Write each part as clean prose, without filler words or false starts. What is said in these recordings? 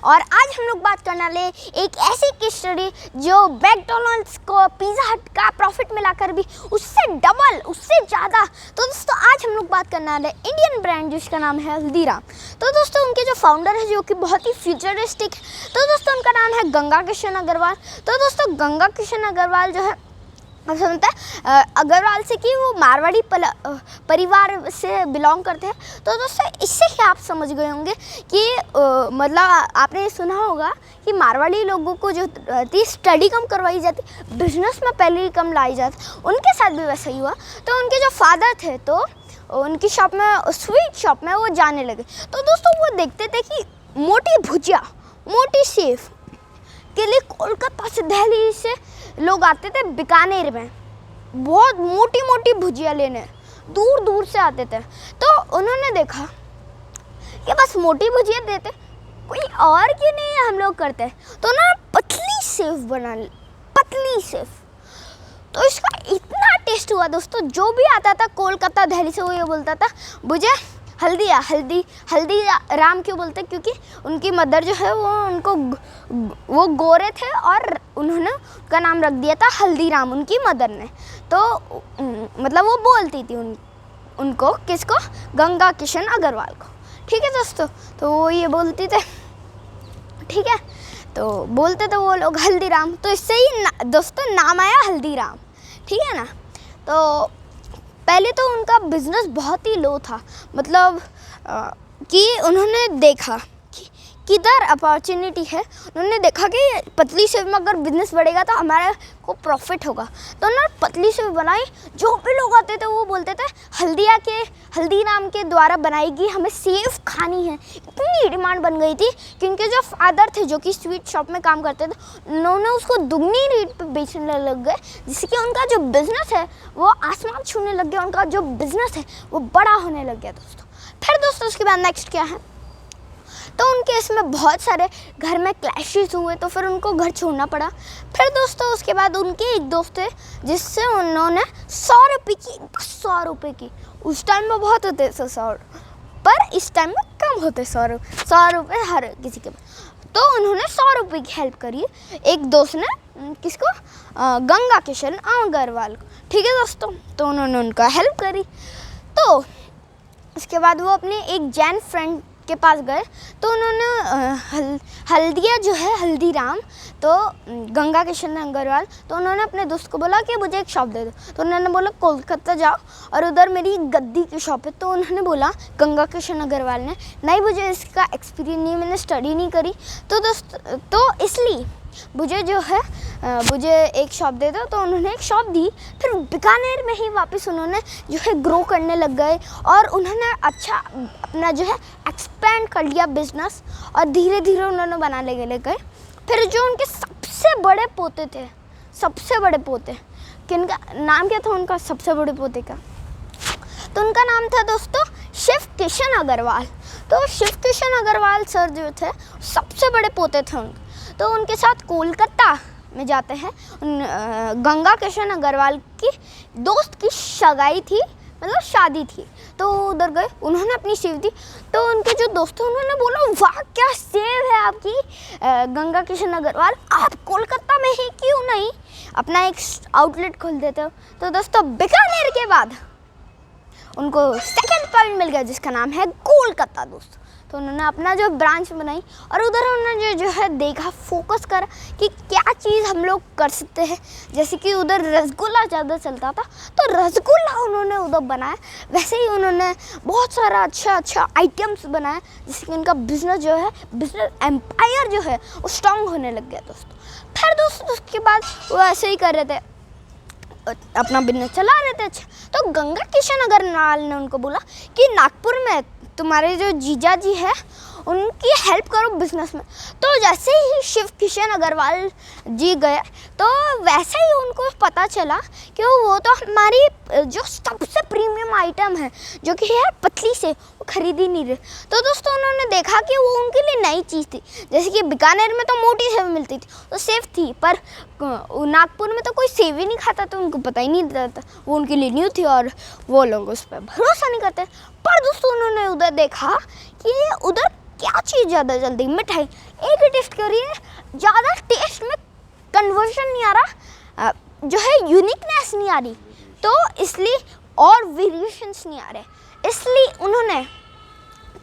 और आज हम लोग बात करने वाले एक ऐसी केस स्टडी जो मैकडॉनल्ड्स को पिज़्ज़ा हट का प्रॉफिट मिलाकर भी उससे डबल, उससे ज़्यादा। तो दोस्तों आज हम लोग बात करने वाले इंडियन ब्रांड जिसका नाम है हल्दीराम। तो दोस्तों उनके जो फाउंडर है जो कि बहुत ही फ्यूचरिस्टिक है, तो दोस्तों उनका नाम है गंगा किशन अग्रवाल। तो दोस्तों गंगा किशन अग्रवाल जो है समझता है अग्रवाल से कि वो मारवाड़ी परिवार से बिलोंग करते हैं। तो दोस्तों इससे ही आप समझ गए होंगे कि मतलब आपने सुना होगा कि मारवाड़ी लोगों को जो स्टडी कम करवाई जाती, बिजनेस में पहले ही कम लाई जाती, उनके साथ भी वैसा ही हुआ। तो उनके जो फादर थे तो उनकी शॉप में, स्वीट शॉप में वो जाने लगे। तो दोस्तों वो देखते थे कि मोटी भुजिया, मोटी सेव के लिए कोलकाता से, दिल्ली से लोग आते थे बीकानेर में बहुत मोटी मोटी भुजिया लेने, दूर दूर से आते थे। तो उन्होंने देखा कि बस मोटी भुजिया देते, कोई और क्यों नहीं हम लोग करते। तो उन्होंने पतली सेव बना ली, पतली सेव। तो इसका इतना टेस्ट हुआ दोस्तों, जो भी आता था कोलकाता दिल्ली से वो ये बोलता था मुझे हल्दी राम क्यों बोलते, क्योंकि उनकी मदर जो है वो गोरे थे और उन्होंने उनका नाम रख दिया था हल्दीराम, उनकी मदर ने। तो मतलब वो बोलती थी उनको, किसको, गंगा किशन अग्रवाल को। ठीक है दोस्तों, तो वो ये बोलती थे, ठीक है, तो बोलते थे वो लोग हल्दीराम। तो इससे ही दोस्तों नाम आया हल्दीराम। ठीक है ना। तो पहले तो उनका बिज़नेस बहुत ही लो था, मतलब कि उन्होंने देखा कि किधर अपॉर्चुनिटी है। उन्होंने देखा कि पतली सेव में अगर बिज़नेस बढ़ेगा तो हमारे को प्रॉफिट होगा। तो उन्होंने पतली सेव बनाई। जो भी लोग आते थे वो बोलते थे हल्दीराम के द्वारा बनाएगी, हमें सेव खानी है। इतनी डिमांड बन गई थी कि उनके जो फादर थे जो कि स्वीट शॉप में काम करते थे, उन्होंने उसको दुगनी रेट पे बेचने लग गए, जिससे कि उनका जो बिज़नेस है वो आसमान छूने लग गया, उनका जो बिज़नेस है वो बड़ा होने लग गया दोस्तों। फिर दोस्तों उसके बाद नेक्स्ट क्या है, तो उनके इसमें बहुत सारे घर में क्लैशेस हुए, तो फिर उनको घर छोड़ना पड़ा। फिर दोस्तों उसके बाद उनके एक दोस्त थे जिससे उन्होंने 100 रुपये की, उस टाइम में बहुत होते 100, पर इस टाइम में कम होते 100 रुपये हर किसी के पास। तो उन्होंने 100 रुपये की हेल्प करी एक दोस्त ने, किसको, गंगा किशन अग्रवाल को। ठीक है दोस्तों, तो उन्होंने उनका हेल्प करी। तो उसके बाद वो अपने एक जैन फ्रेंड के पास गए, तो उन्होंने हल्दिया जो है हल्दीराम, तो गंगा किशन अग्रवाल, तो उन्होंने अपने दोस्त को बोला कि मुझे एक शॉप दे दो। तो उन्होंने बोला कोलकाता जाओ और उधर मेरी गद्दी की शॉप है। तो उन्होंने बोला गंगा किशन अग्रवाल ने, नहीं मुझे इसका एक्सपीरियंस नहीं, मैंने स्टडी नहीं करी, तो इसलिए मुझे जो है मुझे एक शॉप दे दो। तो उन्होंने एक शॉप दी। फिर बीकानेर में ही वापस उन्होंने जो है ग्रो करने लग गए और उन्होंने अच्छा अपना जो है एक्सपेंड कर लिया बिजनेस, और धीरे धीरे उन्होंने बनाने लगे गए। फिर जो उनके सबसे बड़े पोते थे, सबसे बड़े पोते, किनका नाम क्या था उनका सबसे बड़े पोते का, तो उनका नाम था दोस्तों शिव किशन अग्रवाल। तो शिव किशन अग्रवाल सर जो थे सबसे बड़े पोते थे उनके। तो उनके साथ कोलकाता में जाते हैं। गंगा किशन अग्रवाल की दोस्त की सगाई थी, मतलब शादी थी, तो उधर गए, उन्होंने अपनी सेव दी। तो उनके जो दोस्त थे उन्होंने बोला वाह क्या सेव है आपकी गंगा किशन अग्रवाल, आप कोलकाता में ही क्यों नहीं अपना एक आउटलेट खोल देते हो। तो दोस्तों बीकानेर के बाद उनको सेकंड पॉइंट मिल गया जिसका नाम है कोलकाता दोस्तों। तो उन्होंने अपना जो ब्रांच बनाई और उधर उन्होंने जो है देखा, फोकस करा कि क्या चीज़ हम लोग कर सकते हैं। जैसे कि उधर रसगुल्ला ज़्यादा चलता था, तो रसगुल्ला उन्होंने उधर बनाया। वैसे ही उन्होंने बहुत सारा अच्छा आइटम्स बनाया, जिससे कि उनका बिजनेस जो है, बिजनेस एम्पायर जो है वो स्ट्रॉन्ग होने लग गया दोस्तों। फिर दोस्तों उसके बाद वो ऐसे ही कर रहे थे, अपना बिजनेस चला रहे थे। अच्छा, तो गंगा किशन अग्रवाल ने उनको बोला कि नागपुर में तुम्हारे जो जीजा जी है उनकी हेल्प करो बिजनेस में। तो जैसे ही शिव किशन अग्रवाल जी गए, तो वैसे ही उनको पता चला कि वो तो हमारी जो सबसे प्रीमियम आइटम है जो कि है पतली से, वो खरीद ही नहीं रहे। तो दोस्तों उन्होंने देखा कि वो उनके लिए नई चीज़ थी। जैसे कि बीकानेर में तो मोटी सेव मिलती थी, तो सेव थी, पर नागपुर में तो कोई सेव ही नहीं खाता, तो उनको पता ही नहीं था, वो उनके लिए न्यू थी और वो लोग उस पर भरोसा नहीं करते। पर दोस्तों उन्होंने उधर देखा कि उधर क्या बहुत ही ज़्यादा जल्दी मिठाई एक ही टेस्ट करिए, ज़्यादा टेस्ट में कन्वर्जन नहीं आ रहा, जो है यूनिकनेस नहीं आ रही, तो इसलिए और वेरिएशंस नहीं आ रहे, इसलिए उन्होंने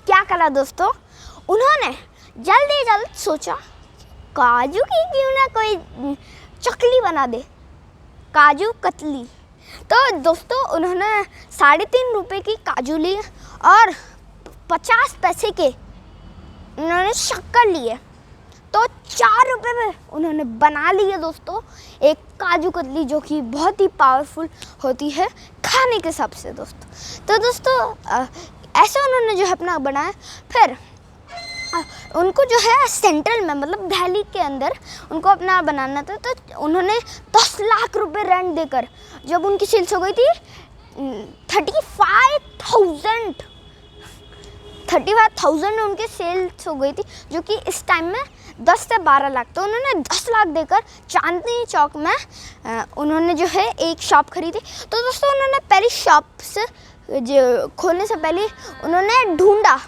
क्या करा दोस्तों, उन्होंने जल्दी जल्द सोचा काजू की क्यों ना कोई चकली बना दे, काजू कतली। तो दोस्तों उन्होंने 3.5 रुपये की काजू ली और 50 पैसे के उन्होंने शक्कर लिए, तो 4 रुपये में उन्होंने बना लिए दोस्तों एक काजू कतली, जो कि बहुत ही पावरफुल होती है खाने के हिसाब से दोस्तों। तो दोस्तों ऐसे उन्होंने जो है अपना बनाया। फिर उनको जो है सेंट्रल में मतलब दिल्ली के अंदर उनको अपना बनाना था, तो उन्होंने 10 लाख रुपए रेंट देकर, जब उनकी सेल्स हो गई थी 35,000 में उनके सेल्स हो गई थी, जो कि इस टाइम में 10 से 12 लाख, तो उन्होंने 10 लाख देकर चांदनी चौक में उन्होंने जो है एक शॉप खरीदी। तो दोस्तों उन्होंने पहली शॉप से जो खोलने से पहले उन्होंने ढूंढा,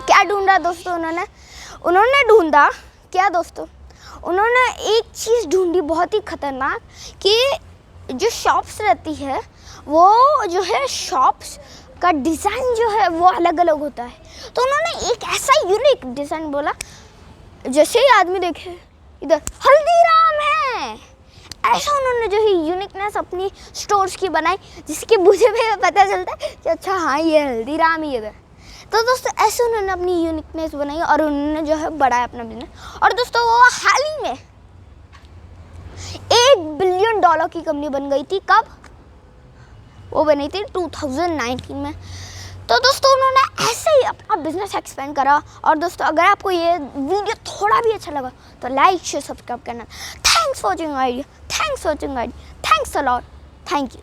क्या ढूंढा दोस्तों, उन्होंने ढूंढा क्या दोस्तों, उन्होंने एक चीज़ ढूंढी बहुत ही खतरनाक, कि जो शॉप्स रहती है वो जो है शॉप्स का डिज़ाइन जो है वो अलग अलग होता है। तो उन्होंने एक ऐसा यूनिक डिज़ाइन बोला, जैसे ही आदमी देखे इधर हल्दीराम है, ऐसा उन्होंने जो है यूनिकनेस अपनी स्टोर्स की बनाई, जिसकी मुझे भी पता चलता है कि अच्छा हाँ ये हल्दीराम ही है। तो दोस्तों ऐसे उन्होंने अपनी यूनिकनेस बनाई और उन्होंने जो है बढ़ाया अपना बिजनेस। और दोस्तों वो हाल ही में $1 बिलियन की कंपनी बन गई थी। कब? वो बनी थी 2019 में। तो दोस्तों उन्होंने ऐसे ही अपना बिजनेस एक्सपेंड करा। और दोस्तों अगर आपको ये वीडियो थोड़ा भी अच्छा लगा तो लाइक शेयर सब्सक्राइब करना। Thanks for watching idea, thanks a lot, thank you.